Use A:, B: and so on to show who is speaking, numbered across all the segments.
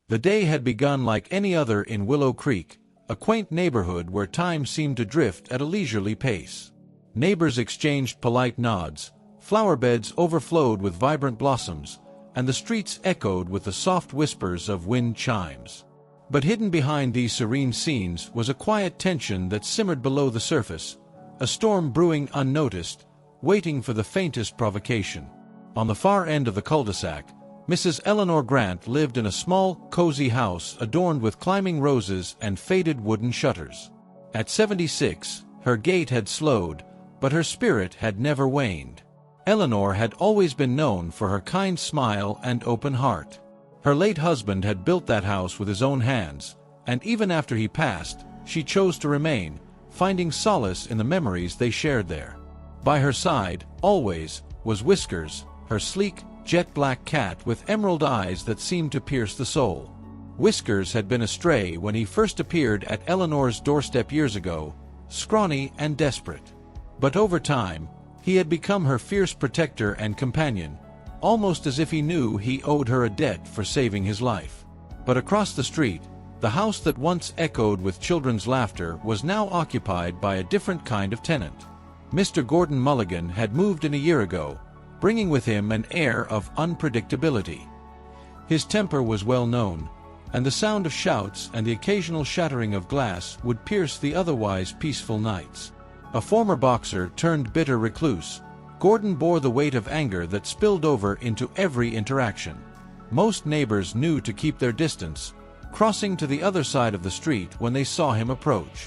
A: The day had begun like any other in Willow Creek, a quaint neighborhood where time seemed to drift at a leisurely pace. Neighbors exchanged polite nods, flower beds overflowed with vibrant blossoms, and the streets echoed with the soft whispers of wind chimes. But hidden behind these serene scenes was a quiet tension that simmered below the surface, a storm brewing unnoticed, waiting for the faintest provocation. On the far end of the cul-de-sac, Mrs. Eleanor Grant lived in a small, cozy house adorned with climbing roses and faded wooden shutters. At 76, her gait had slowed, but her spirit had never waned. Eleanor had always been known for her kind smile and open heart. Her late husband had built that house with his own hands, and even after he passed, she chose to remain, finding solace in the memories they shared there. By her side, always, was Whiskers, her sleek, jet-black cat with emerald eyes that seemed to pierce the soul. Whiskers had been astray when he first appeared at Eleanor's doorstep years ago, scrawny and desperate. But over time, he had become her fierce protector and companion, almost as if he knew he owed her a debt for saving his life. But across the street, the house that once echoed with children's laughter was now occupied by a different kind of tenant. Mr. Gordon Mulligan had moved in a year ago, bringing with him an air of unpredictability. His temper was well known, and the sound of shouts and the occasional shattering of glass would pierce the otherwise peaceful nights. A former boxer turned bitter recluse, Gordon bore the weight of anger that spilled over into every interaction. Most neighbors knew to keep their distance, crossing to the other side of the street when they saw him approach.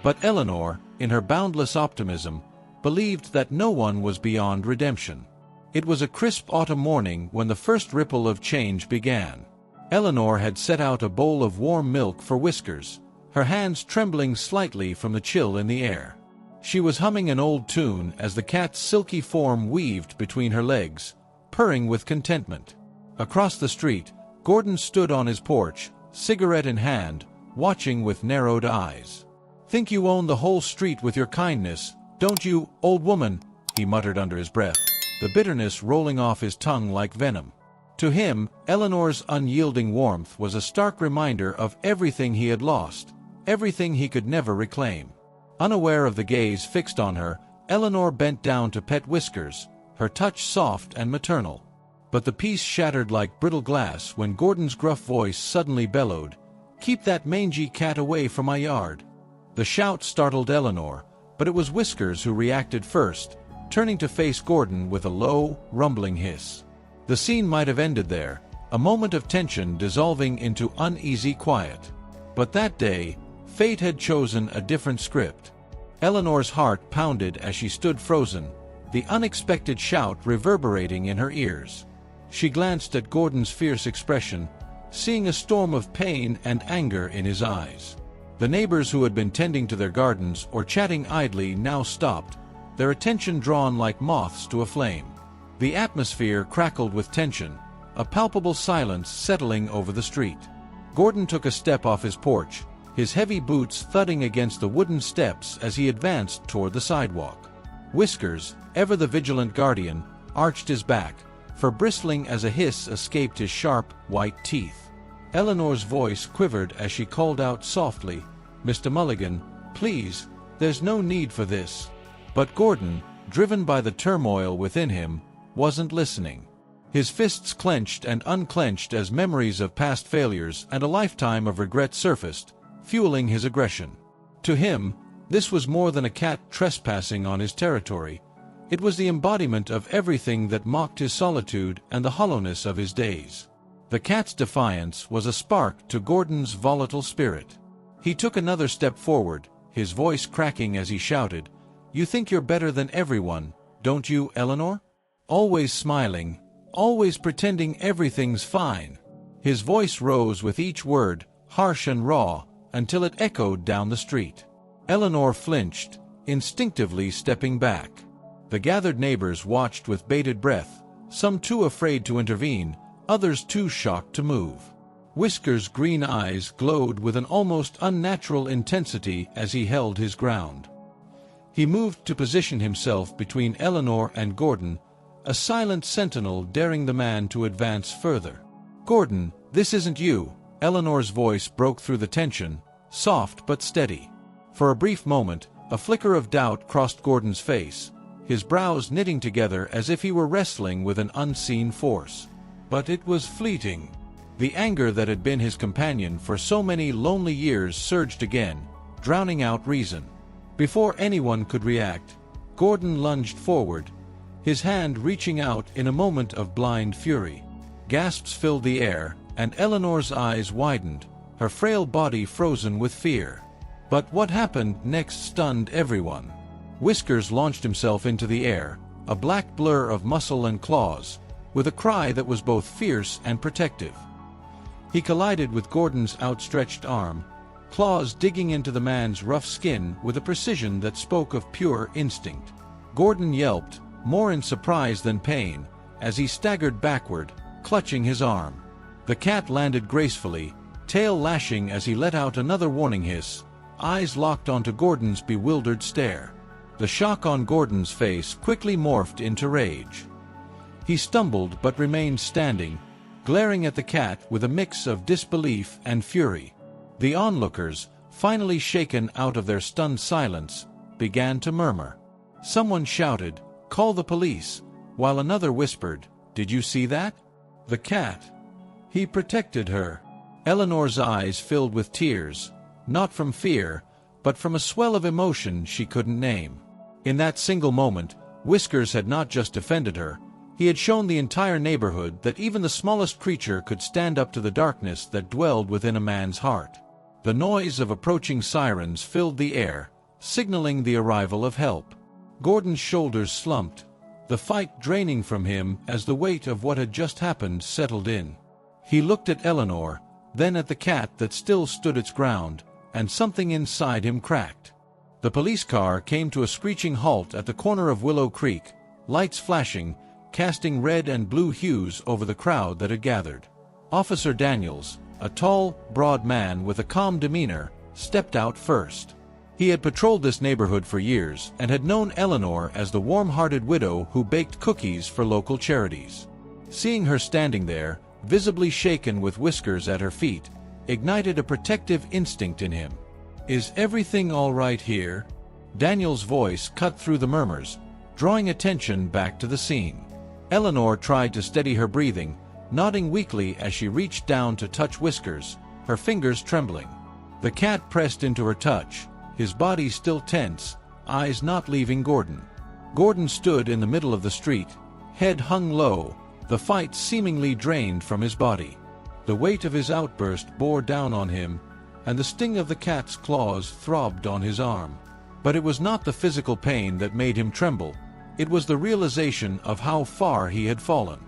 A: But Eleanor, in her boundless optimism, believed that no one was beyond redemption. It was a crisp autumn morning when the first ripple of change began. Eleanor had set out a bowl of warm milk for Whiskers, her hands trembling slightly from the chill in the air. She was humming an old tune as the cat's silky form weaved between her legs, purring with contentment. Across the street, Gordon stood on his porch, cigarette in hand, watching with narrowed eyes. "Think you own the whole street with your kindness, don't you, old woman?" he muttered under his breath, the bitterness rolling off his tongue like venom. To him, Eleanor's unyielding warmth was a stark reminder of everything he had lost, everything he could never reclaim. Unaware of the gaze fixed on her, Eleanor bent down to pet Whiskers, her touch soft and maternal. But the peace shattered like brittle glass when Gordon's gruff voice suddenly bellowed, "Keep that mangy cat away from my yard." The shout startled Eleanor, but it was Whiskers who reacted first, turning to face Gordon with a low, rumbling hiss. The scene might have ended there, a moment of tension dissolving into uneasy quiet. But that day, fate had chosen a different script. Eleanor's heart pounded as she stood frozen, the unexpected shout reverberating in her ears. She glanced at Gordon's fierce expression, seeing a storm of pain and anger in his eyes. The neighbors who had been tending to their gardens or chatting idly now stopped, their attention drawn like moths to a flame. The atmosphere crackled with tension, a palpable silence settling over the street. Gordon took a step off his porch, his heavy boots thudding against the wooden steps as he advanced toward the sidewalk. Whiskers, ever the vigilant guardian, arched his back, for bristling as a hiss escaped his sharp, white teeth. Eleanor's voice quivered as she called out softly, "Mr. Mulligan, please, there's no need for this." But Gordon, driven by the turmoil within him, wasn't listening. His fists clenched and unclenched as memories of past failures and a lifetime of regret surfaced, fueling his aggression. To him, this was more than a cat trespassing on his territory. It was the embodiment of everything that mocked his solitude and the hollowness of his days. The cat's defiance was a spark to Gordon's volatile spirit. He took another step forward, his voice cracking as he shouted, "You think you're better than everyone, don't you, Eleanor? Always smiling, always pretending everything's fine." His voice rose with each word, harsh and raw, until it echoed down the street. Eleanor flinched, instinctively stepping back. The gathered neighbors watched with bated breath, some too afraid to intervene, others too shocked to move. Whiskers' green eyes glowed with an almost unnatural intensity as he held his ground. He moved to position himself between Eleanor and Gordon, a silent sentinel daring the man to advance further. "Gordon, this isn't you," Eleanor's voice broke through the tension, soft but steady. For a brief moment, a flicker of doubt crossed Gordon's face, his brows knitting together as if he were wrestling with an unseen force. But it was fleeting. The anger that had been his companion for so many lonely years surged again, drowning out reason. Before anyone could react, Gordon lunged forward, his hand reaching out in a moment of blind fury. Gasps filled the air, and Eleanor's eyes widened, her frail body frozen with fear. But what happened next stunned everyone. Whiskers launched himself into the air, a black blur of muscle and claws, with a cry that was both fierce and protective. He collided with Gordon's outstretched arm, claws digging into the man's rough skin with a precision that spoke of pure instinct. Gordon yelped, more in surprise than pain, as he staggered backward, clutching his arm. The cat landed gracefully, tail lashing as he let out another warning hiss, eyes locked onto Gordon's bewildered stare. The shock on Gordon's face quickly morphed into rage. He stumbled but remained standing, glaring at the cat with a mix of disbelief and fury. The onlookers, finally shaken out of their stunned silence, began to murmur. Someone shouted, "Call the police," while another whispered, "Did you see that? The cat. He protected her." Eleanor's eyes filled with tears, not from fear, but from a swell of emotion she couldn't name. In that single moment, Whiskers had not just defended her, he had shown the entire neighborhood that even the smallest creature could stand up to the darkness that dwelled within a man's heart. The noise of approaching sirens filled the air, signaling the arrival of help. Gordon's shoulders slumped, the fight draining from him as the weight of what had just happened settled in. He looked at Eleanor, then at the cat that still stood its ground, and something inside him cracked. The police car came to a screeching halt at the corner of Willow Creek, lights flashing, casting red and blue hues over the crowd that had gathered. Officer Daniels, a tall, broad man with a calm demeanor, stepped out first. He had patrolled this neighborhood for years and had known Eleanor as the warm-hearted widow who baked cookies for local charities. Seeing her standing there, visibly shaken with Whiskers at her feet, ignited a protective instinct in him. "Is everything all right here?" Daniel's voice cut through the murmurs, drawing attention back to the scene. Eleanor tried to steady her breathing, nodding weakly as she reached down to touch Whiskers, her fingers trembling. The cat pressed into her touch, his body still tense, eyes not leaving Gordon. Gordon stood in the middle of the street, head hung low, the fight seemingly drained from his body. The weight of his outburst bore down on him, and the sting of the cat's claws throbbed on his arm. But it was not the physical pain that made him tremble, it was the realization of how far he had fallen.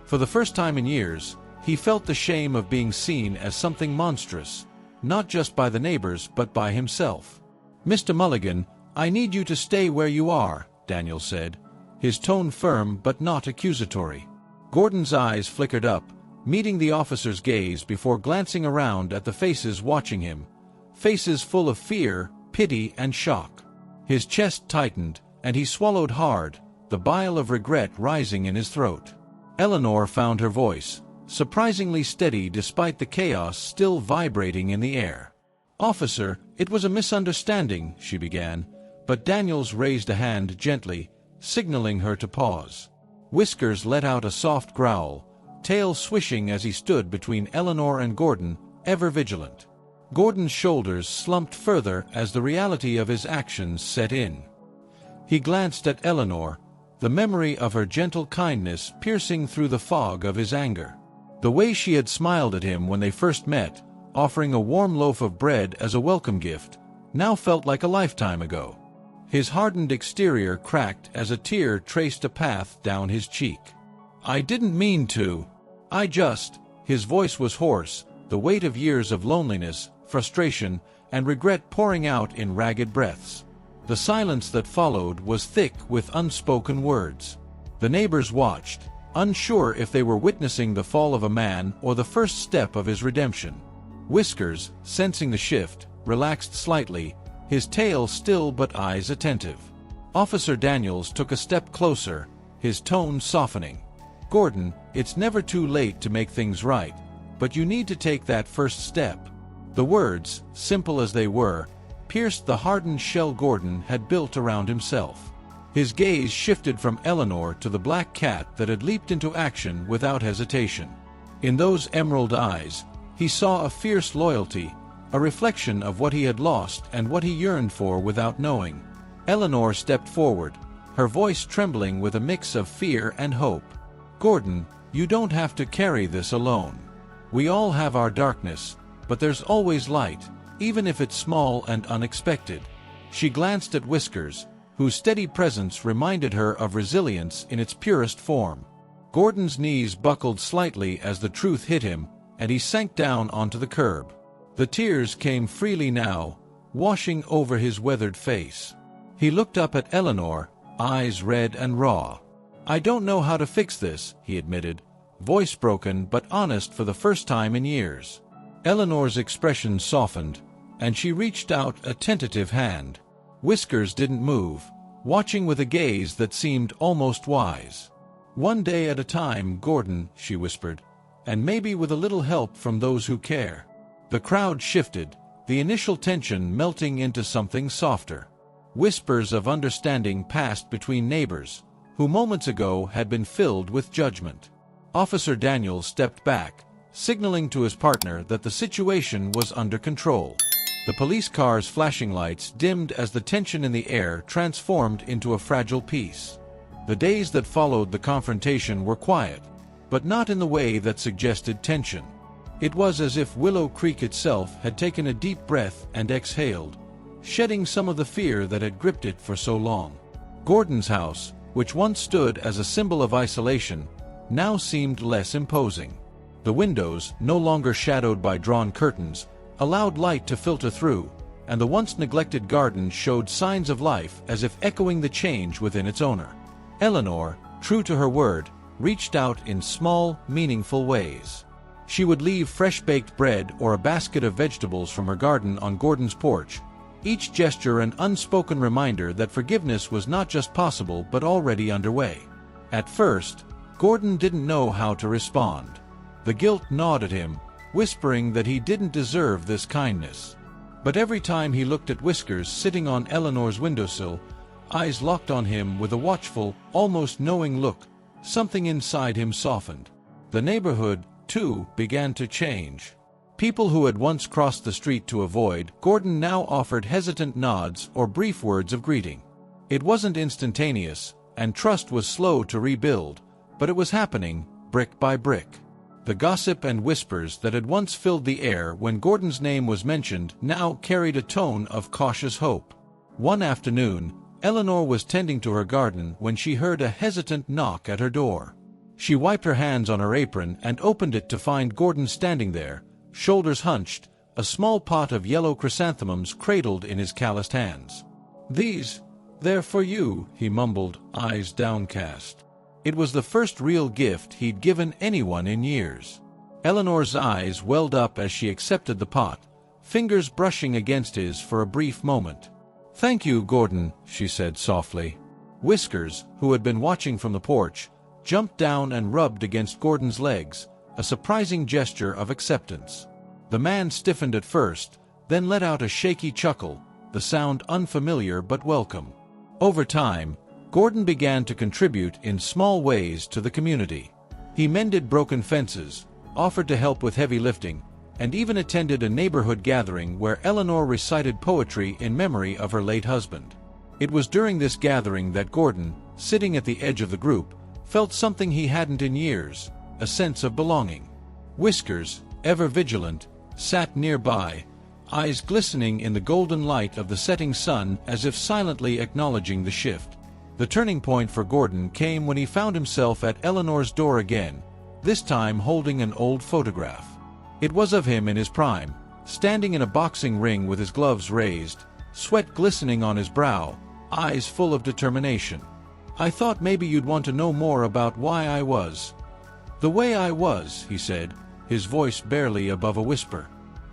A: For the first time in years, he felt the shame of being seen as something monstrous, not just by the neighbors but by himself. "Mr. Mulligan, I need you to stay where you are," Daniel said, his tone firm but not accusatory. Gordon's eyes flickered up, meeting the officer's gaze before glancing around at the faces watching him, faces full of fear, pity, and shock. His chest tightened, and he swallowed hard, the bile of regret rising in his throat. Eleanor found her voice, surprisingly steady despite the chaos still vibrating in the air. "Officer, it was a misunderstanding," she began, but Daniels raised a hand gently, signaling her to pause. Whiskers let out a soft growl, tail swishing as he stood between Eleanor and Gordon, ever vigilant. Gordon's shoulders slumped further as the reality of his actions set in. He glanced at Eleanor, the memory of her gentle kindness piercing through the fog of his anger. The way she had smiled at him when they first met, offering a warm loaf of bread as a welcome gift, now felt like a lifetime ago. His hardened exterior cracked as a tear traced a path down his cheek. "I didn't mean to. His voice was hoarse, the weight of years of loneliness, frustration, and regret pouring out in ragged breaths. The silence that followed was thick with unspoken words. The neighbors watched, unsure if they were witnessing the fall of a man or the first step of his redemption. Whiskers, sensing the shift, relaxed slightly, his tail still but eyes attentive. Officer Daniels took a step closer, his tone softening. "Gordon, it's never too late to make things right. But you need to take that first step." The words, simple as they were, pierced the hardened shell Gordon had built around himself. His gaze shifted from Eleanor to the black cat that had leaped into action without hesitation. In those emerald eyes, he saw a fierce loyalty, a reflection of what he had lost and what he yearned for without knowing. Eleanor stepped forward, her voice trembling with a mix of fear and hope. "Gordon, you don't have to carry this alone. We all have our darkness, but there's always light, even if it's small and unexpected." She glanced at Whiskers, whose steady presence reminded her of resilience in its purest form. Gordon's knees buckled slightly as the truth hit him, and he sank down onto the curb. The tears came freely now, washing over his weathered face. He looked up at Eleanor, eyes red and raw. "I don't know how to fix this," he admitted, voice broken but honest for the first time in years. Eleanor's expression softened, and she reached out a tentative hand. Whiskers didn't move, watching with a gaze that seemed almost wise. "One day at a time, Gordon," she whispered, "and maybe with a little help from those who care." The crowd shifted, the initial tension melting into something softer. Whispers of understanding passed between neighbors, who moments ago had been filled with judgment. Officer Daniel stepped back, signaling to his partner that the situation was under control. The police car's flashing lights dimmed as the tension in the air transformed into a fragile peace. The days that followed the confrontation were quiet, but not in the way that suggested tension. It was as if Willow Creek itself had taken a deep breath and exhaled, shedding some of the fear that had gripped it for so long. Gordon's house, which once stood as a symbol of isolation, now seemed less imposing. The windows, no longer shadowed by drawn curtains, allowed light to filter through, and the once neglected garden showed signs of life as if echoing the change within its owner. Eleanor, true to her word, reached out in small, meaningful ways. She would leave fresh-baked bread or a basket of vegetables from her garden on Gordon's porch, each gesture an unspoken reminder that forgiveness was not just possible but already underway. At first, Gordon didn't know how to respond. The guilt gnawed at him, whispering that he didn't deserve this kindness. But every time he looked at Whiskers sitting on Eleanor's windowsill, eyes locked on him with a watchful, almost knowing look, something inside him softened. The neighborhood, too, began to change. People who had once crossed the street to avoid Gordon now offered hesitant nods or brief words of greeting. It wasn't instantaneous, and trust was slow to rebuild, but it was happening, brick by brick. The gossip and whispers that had once filled the air when Gordon's name was mentioned now carried a tone of cautious hope. One afternoon, Eleanor was tending to her garden when she heard a hesitant knock at her door. She wiped her hands on her apron and opened it to find Gordon standing there, shoulders hunched, a small pot of yellow chrysanthemums cradled in his calloused hands. "They're for you," he mumbled, eyes downcast. It was the first real gift he'd given anyone in years. Eleanor's eyes welled up as she accepted the pot, fingers brushing against his for a brief moment. "Thank you, Gordon," she said softly. Whiskers, who had been watching from the porch, jumped down and rubbed against Gordon's legs, a surprising gesture of acceptance. The man stiffened at first, then let out a shaky chuckle, the sound unfamiliar but welcome. Over time, Gordon began to contribute in small ways to the community. He mended broken fences, offered to help with heavy lifting, and even attended a neighborhood gathering where Eleanor recited poetry in memory of her late husband. It was during this gathering that Gordon, sitting at the edge of the group, felt something he hadn't in years, a sense of belonging. Whiskers, ever vigilant, sat nearby, eyes glistening in the golden light of the setting sun as if silently acknowledging the shift. The turning point for Gordon came when he found himself at Eleanor's door again, this time holding an old photograph. It was of him in his prime, standing in a boxing ring with his gloves raised, sweat glistening on his brow, eyes full of determination. "I thought maybe you'd want to know more about why I was the way I was," he said, his voice barely above a whisper.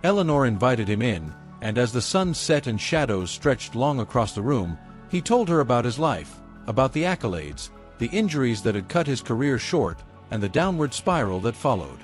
A: Eleanor invited him in, and as the sun set and shadows stretched long across the room, he told her about his life, about the accolades, the injuries that had cut his career short, and the downward spiral that followed.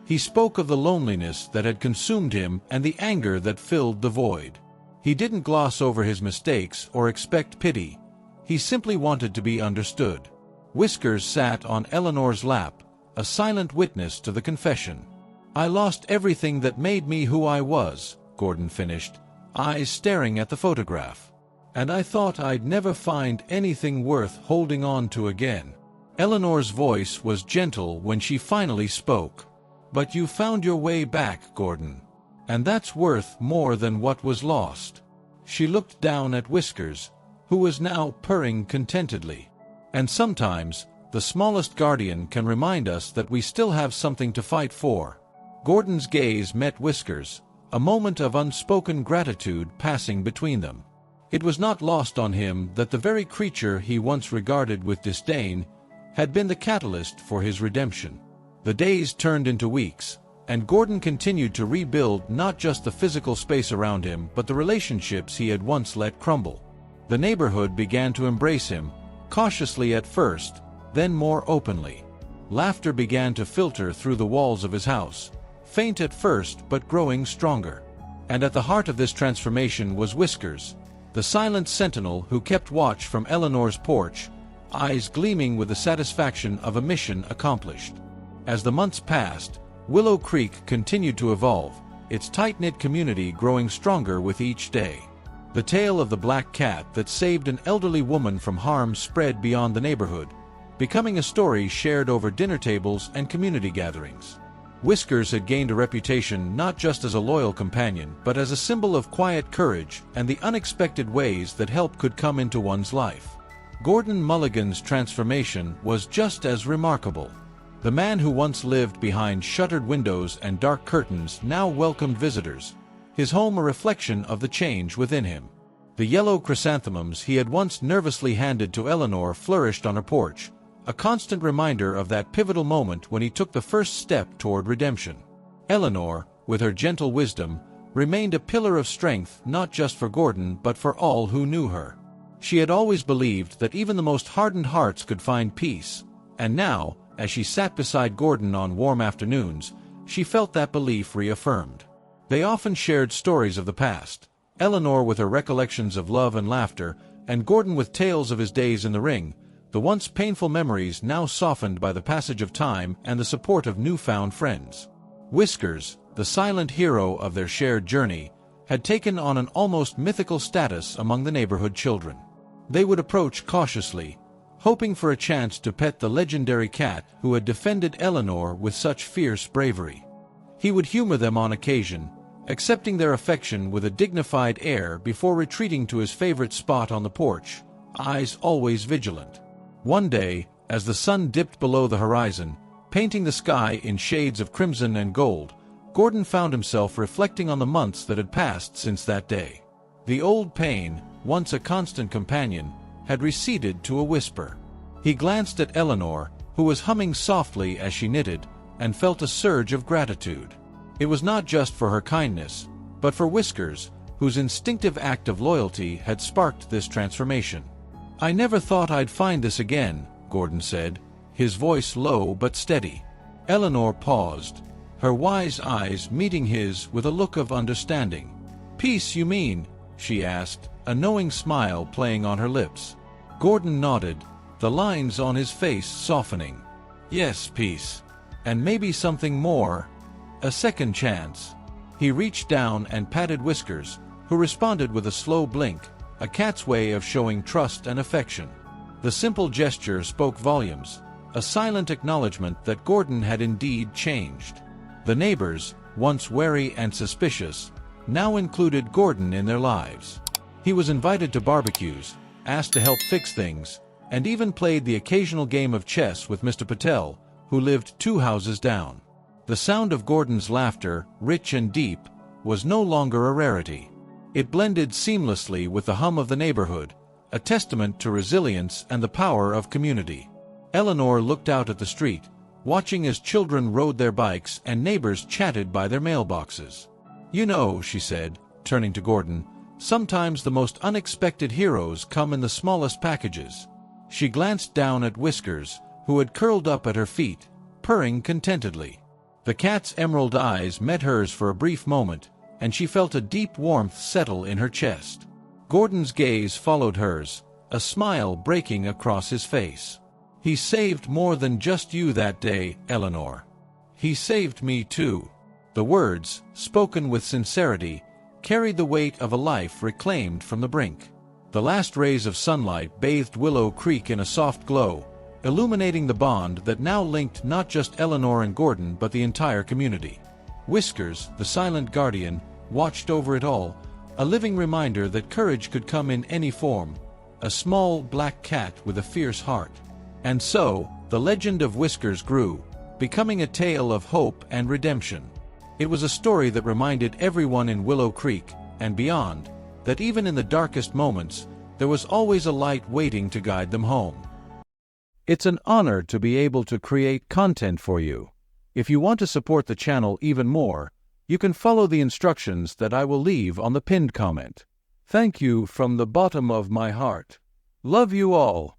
A: He spoke of the loneliness that had consumed him and the anger that filled the void. He didn't gloss over his mistakes or expect pity. He simply wanted to be understood. Whiskers sat on Eleanor's lap, a silent witness to the confession. "I lost everything that made me who I was," Gordon finished, eyes staring at the photograph. "And I thought I'd never find anything worth holding on to again." Eleanor's voice was gentle when she finally spoke. "But you found your way back, Gordon. And that's worth more than what was lost." She looked down at Whiskers, who was now purring contentedly. And sometimes, the smallest guardian can remind us that we still have something to fight for. Gordon's gaze met Whiskers, a moment of unspoken gratitude passing between them. It was not lost on him that the very creature he once regarded with disdain had been the catalyst for his redemption. The days turned into weeks, and Gordon continued to rebuild not just the physical space around him but the relationships he had once let crumble. The neighborhood began to embrace him, cautiously at first, then more openly. Laughter began to filter through the walls of his house, faint at first but growing stronger. And at the heart of this transformation was Whiskers, the silent sentinel who kept watch from Eleanor's porch, eyes gleaming with the satisfaction of a mission accomplished. As the months passed, Willow Creek continued to evolve, its tight-knit community growing stronger with each day. The tale of the black cat that saved an elderly woman from harm spread beyond the neighborhood, becoming a story shared over dinner tables and community gatherings. Whiskers had gained a reputation not just as a loyal companion but as a symbol of quiet courage and the unexpected ways that help could come into one's life. Gordon Mulligan's transformation was just as remarkable. The man who once lived behind shuttered windows and dark curtains now welcomed visitors, his home a reflection of the change within him. The yellow chrysanthemums he had once nervously handed to Eleanor flourished on her porch, a constant reminder of that pivotal moment when he took the first step toward redemption. Eleanor, with her gentle wisdom, remained a pillar of strength not just for Gordon but for all who knew her. She had always believed that even the most hardened hearts could find peace, and now, as she sat beside Gordon on warm afternoons, she felt that belief reaffirmed. They often shared stories of the past, Eleanor with her recollections of love and laughter, and Gordon with tales of his days in the ring, the once painful memories now softened by the passage of time and the support of newfound friends. Whiskers, the silent hero of their shared journey, had taken on an almost mythical status among the neighborhood children. They would approach cautiously, hoping for a chance to pet the legendary cat who had defended Eleanor with such fierce bravery. He would humor them on occasion, accepting their affection with a dignified air before retreating to his favorite spot on the porch, eyes always vigilant. One day, as the sun dipped below the horizon, painting the sky in shades of crimson and gold, Gordon found himself reflecting on the months that had passed since that day. The old pain, once a constant companion, had receded to a whisper. He glanced at Eleanor, who was humming softly as she knitted, and felt a surge of gratitude. It was not just for her kindness, but for Whiskers, whose instinctive act of loyalty had sparked this transformation. "I never thought I'd find this again," Gordon said, his voice low but steady. Eleanor paused, her wise eyes meeting his with a look of understanding. "Peace, you mean?" she asked, a knowing smile playing on her lips. Gordon nodded, the lines on his face softening. "Yes, peace. And maybe something more. A second chance." He reached down and patted Whiskers, who responded with a slow blink, a cat's way of showing trust and affection. The simple gesture spoke volumes, a silent acknowledgement that Gordon had indeed changed. The neighbors, once wary and suspicious, now included Gordon in their lives. He was invited to barbecues, asked to help fix things, and even played the occasional game of chess with Mr. Patel, who lived 2 houses down. The sound of Gordon's laughter, rich and deep, was no longer a rarity. It blended seamlessly with the hum of the neighborhood, a testament to resilience and the power of community. Eleanor looked out at the street, watching as children rode their bikes and neighbors chatted by their mailboxes. "You know," she said, turning to Gordon, "sometimes the most unexpected heroes come in the smallest packages." She glanced down at Whiskers, who had curled up at her feet, purring contentedly. The cat's emerald eyes met hers for a brief moment, and she felt a deep warmth settle in her chest. Gordon's gaze followed hers, a smile breaking across his face. "He saved more than just you that day, Eleanor. He saved me too." The words, spoken with sincerity, carried the weight of a life reclaimed from the brink. The last rays of sunlight bathed Willow Creek in a soft glow, illuminating the bond that now linked not just Eleanor and Gordon but the entire community. Whiskers, the silent guardian, watched over it all, a living reminder that courage could come in any form, a small black cat with a fierce heart. And so, the legend of Whiskers grew, becoming a tale of hope and redemption. It was a story that reminded everyone in Willow Creek, and beyond, that even in the darkest moments, there was always a light waiting to guide them home. It's an honor to be able to create content for you. If you want to support the channel even more, you can follow the instructions that I will leave on the pinned comment. Thank you from the bottom of my heart. Love you all.